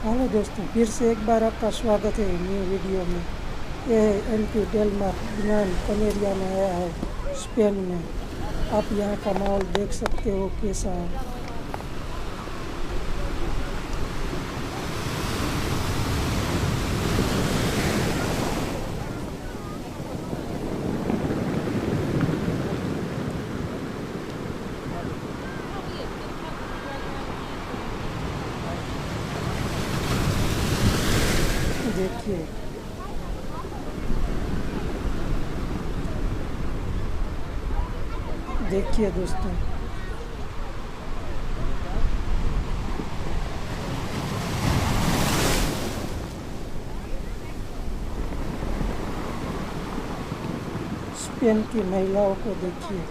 Hello दोस्तों, फिर से एक बार आपका स्वागत है न्यू वीडियो में। यह है एल्फी डेल मार ग्रैंड कनेरिया में आया है, स्पेन में। आप यहाँ का माहौल देख सकते हो कैसा है। देखिए, देखिए दोस्तों, स्पेन की महिलाओं को देखिए।